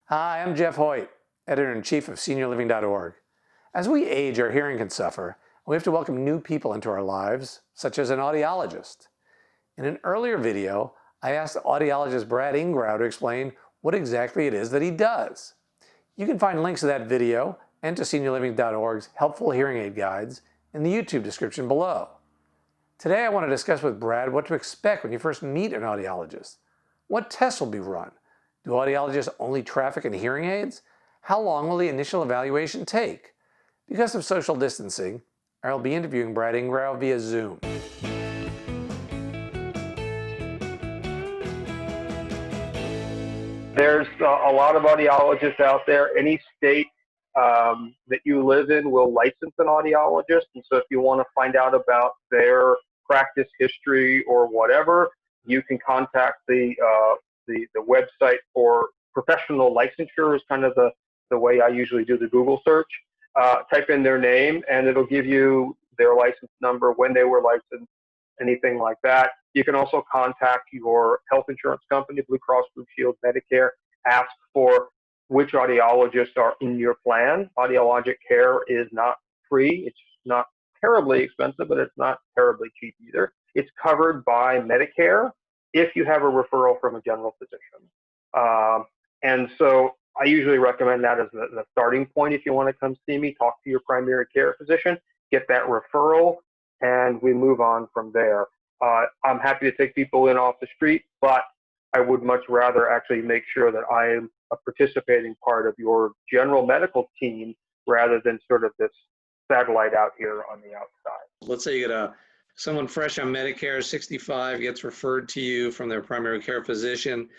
Hi, I'm Jeff Hoyt, Editor-in-Chief of SeniorLiving.Org. As we age, our hearing can suffer. We have to welcome new people into our lives, such as an audiologist. In an earlier video, I asked Audiologist Brad Ingrao to explain what exactly it is that he does. You can find links to that video and to SeniorLiving.org's helpful hearing aid guides in the YouTube description below. Today I want to discuss with Brad what to expect when you first meet an audiologist. What tests will be run? Do audiologists only traffic in hearing aids? How long will the initial evaluation take? Because of social distancing, I'll be interviewing Brad Ingrao via Zoom. There's a lot of audiologists out there. Any state that you live in will license an audiologist. And so if you want to find out about their practice history or whatever, you can contact the website for professional licensure is kind of the way I usually do the Google search. Type in their name and it'll give you their license number, when they were licensed, anything like that. You can also contact your health insurance company, Blue Cross Blue Shield, Medicare, ask for which audiologists are in your plan. Audiologic care is not free. It's not terribly expensive, but it's not terribly cheap either. It's covered by Medicare if you have a referral from a general physician. And so I usually recommend that as the starting point. If you want to come see me, talk to your primary care physician, get that referral, and we move on from there. I'm happy to take people in off the street, but I would much rather actually make sure that I am a participating part of your general medical team rather than sort of this satellite out here on the outside. Let's say you get someone fresh on Medicare, 65, gets referred to you from their primary care physician.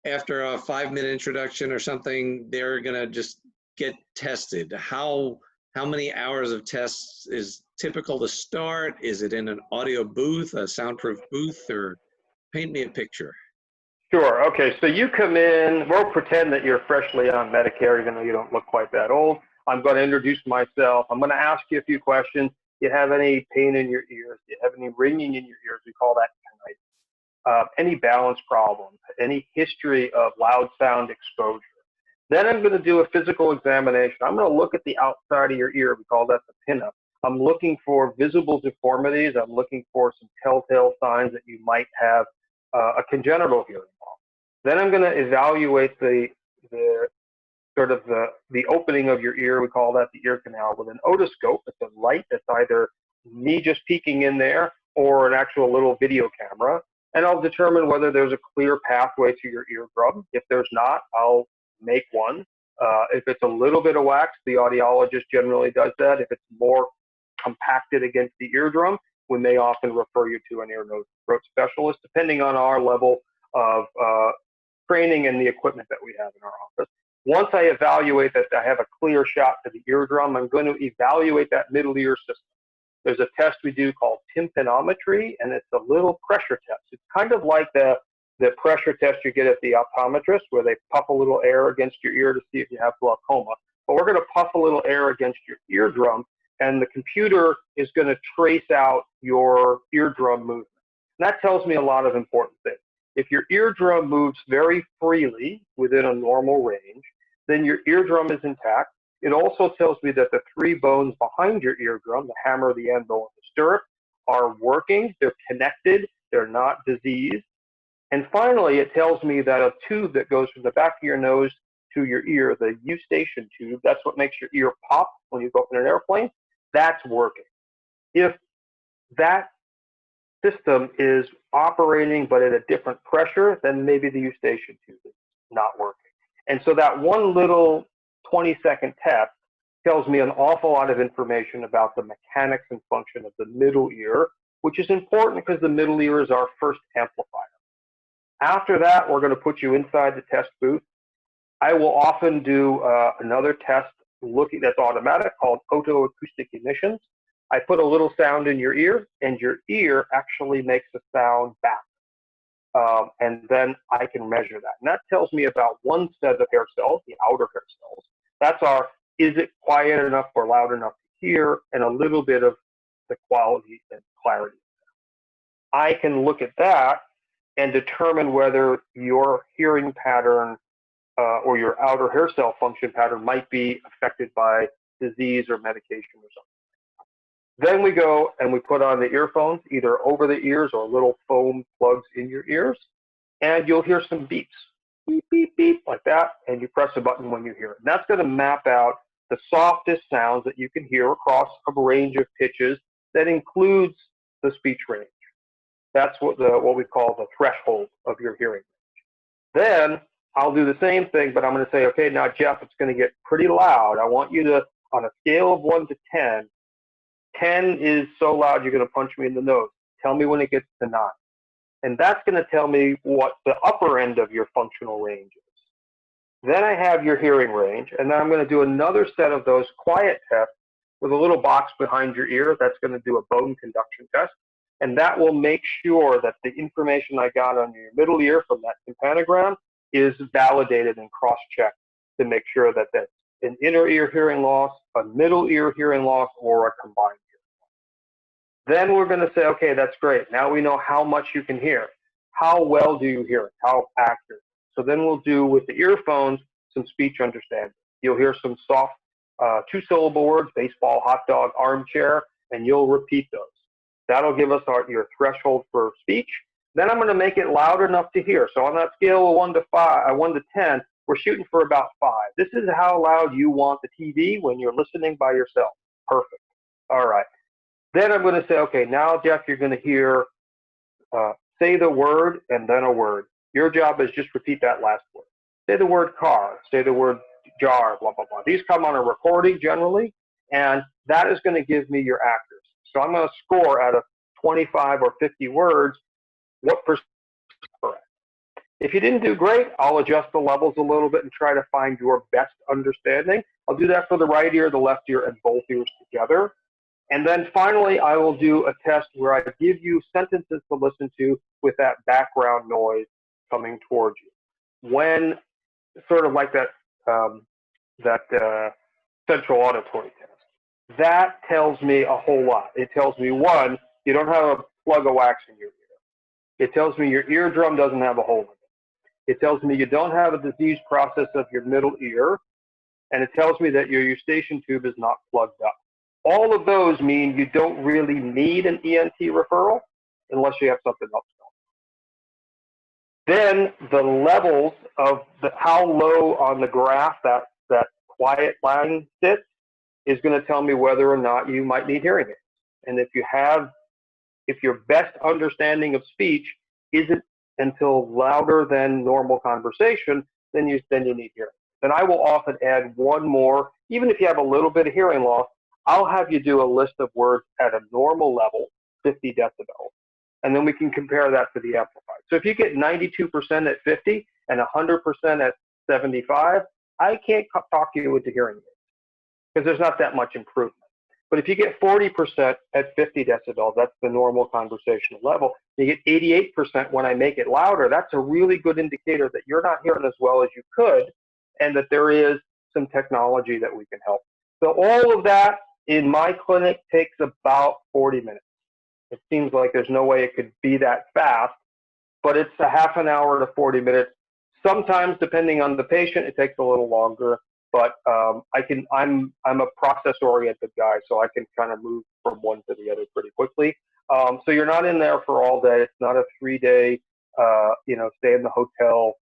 After a 5-minute introduction or something, they're going to just get tested. How many hours of tests is typical to start? Is it in an audio booth, a soundproof booth, or paint me a picture? Sure. Okay. So you come in, we'll pretend that you're freshly on Medicare, even though you don't look quite that old. I'm going to introduce myself. I'm going to ask you a few questions. Do you have any pain in your ears? Do you have any ringing in your ears? We call that tinnitus. Any balance problems? Any history of loud sound exposure? Then I'm going to do a physical examination. I'm going to look at the outside of your ear. We call that the pinup. I'm looking for visible deformities. I'm looking for some telltale signs that you might have a congenital hearing loss. Then I'm going to evaluate the opening of your ear. We call that the ear canal with an otoscope. It's a light that's either me just peeking in there or an actual little video camera. And I'll determine whether there's a clear pathway to your eardrum. If there's not, I'll make one. If it's a little bit of wax, the audiologist generally does that. If it's more compacted against the eardrum, we may often refer you to an ear, nose, throat specialist, depending on our level of training and the equipment that we have in our office. Once I evaluate that I have a clear shot to the eardrum, I'm going to evaluate that middle ear system. There's a test we do called tympanometry, and it's a little pressure test. It's kind of like the pressure test you get at the optometrist, where they puff a little air against your ear to see if you have glaucoma. But we're going to puff a little air against your eardrum, and the computer is going to trace out your eardrum movement. And that tells me a lot of important things. If your eardrum moves very freely within a normal range, then your eardrum is intact. It also tells me that the 3 bones behind your eardrum, the hammer, the anvil, and the stirrup, are working. They're connected. They're not diseased. And finally, it tells me that a tube that goes from the back of your nose to your ear, the eustachian tube, that's what makes your ear pop when you go up in an airplane, that's working. If that system is operating but at a different pressure, then maybe the eustachian tube is not working. And so that one little 20-second test tells me an awful lot of information about the mechanics and function of the middle ear, which is important because the middle ear is our first amplifier. After that, we're going to put you inside the test booth. I will often do another test that's automatic called otoacoustic emissions. I put a little sound in your ear, and your ear actually makes a sound back. And then I can measure that. And that tells me about one set of hair cells, the outer hair cells. That's our, is it quiet enough or loud enough to hear, and a little bit of the quality and clarity. I can look at that and determine whether your hearing pattern or your outer hair cell function pattern might be affected by disease or medication or something. Then we go and we put on the earphones, either over the ears or little foam plugs in your ears, and you'll hear some beeps, beep, beep, beep, like that, and you press a button when you hear it. And that's going to map out the softest sounds that you can hear across a range of pitches that includes the speech range. That's what we call the threshold of your hearing range. Then I'll do the same thing, but I'm going to say, okay, now Jeff, it's going to get pretty loud. I want you to, on a scale of 1 to 10, 10 is so loud you're going to punch me in the nose. Tell me when it gets to 9. And that's going to tell me what the upper end of your functional range is. Then I have your hearing range, and then I'm going to do another set of those quiet tests with a little box behind your ear. That's going to do a bone conduction test. And that will make sure that the information I got on your middle ear from that tympanogram is validated and cross-checked to make sure that that's an inner ear hearing loss, a middle ear hearing loss, or a combined hearing loss. Then we're going to say, okay, that's great. Now we know how much you can hear. How well do you hear it? How accurate? So then we'll do with the earphones some speech understanding. You'll hear some soft 2-syllable words, baseball, hot dog, armchair, and you'll repeat those. That'll give us your threshold for speech. Then I'm going to make it loud enough to hear. So on that scale of 1 to 10, we're shooting for about 5. This is how loud you want the TV when you're listening by yourself. Perfect. All right. Then I'm going to say, okay, now, Jeff, you're going to hear, say the word and then a word. Your job is just repeat that last word. Say the word car, say the word jar, blah, blah, blah. These come on a recording generally, and that is going to give me your accuracy. So I'm going to score out of 25 or 50 words, what percent is correct. If you didn't do great, I'll adjust the levels a little bit and try to find your best understanding. I'll do that for the right ear, the left ear, and both ears together. And then finally, I will do a test where I give you sentences to listen to with that background noise coming towards you. When, sort of like that, central auditory test. That tells me a whole lot. It tells me, one, you don't have a plug of wax in your ear. It tells me your eardrum doesn't have a hole in it. It tells me you don't have a disease process of your middle ear. And it tells me that your eustachian tube is not plugged up. All of those mean you don't really need an ENT referral unless you have something else going. Then the levels of how low on the graph that quiet line sits is going to tell me whether or not you might need hearing aids. And if your best understanding of speech isn't until louder than normal conversation, then you need hearing. Then I will often add one more, even if you have a little bit of hearing loss, I'll have you do a list of words at a normal level, 50 decibels, and then we can compare that to the amplified. So if you get 92% at 50 and 100% at 75, I can't talk you into hearing aids because there's not that much improvement. But if you get 40% at 50 decibels, that's the normal conversational level. You get 88% when I make it louder. That's a really good indicator that you're not hearing as well as you could, and that there is some technology that we can help. So all of that in my clinic takes about 40 minutes. It seems like there's no way it could be that fast, but it's a half an hour to 40 minutes. Sometimes, depending on the patient, it takes a little longer, but I'm a process-oriented guy, so I can kind of move from one to the other pretty quickly. So you're not in there for all day. It's not a 3-day, stay in the hotel,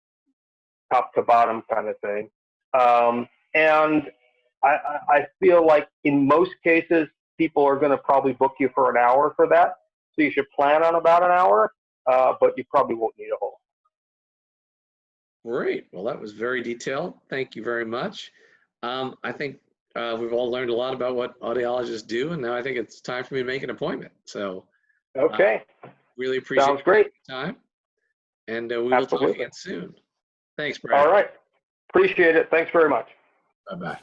top to bottom kind of thing. And I feel like in most cases, people are going to probably book you for an hour for that. So you should plan on about an hour, but you probably won't need a whole. Great. Well, that was very detailed. Thank you very much. I think we've all learned a lot about what audiologists do, and now I think it's time for me to make an appointment. So, okay. Really appreciate Sounds great. your time, and we will talk again soon. Thanks, Brad. All right. Appreciate it. Thanks very much. Bye-bye.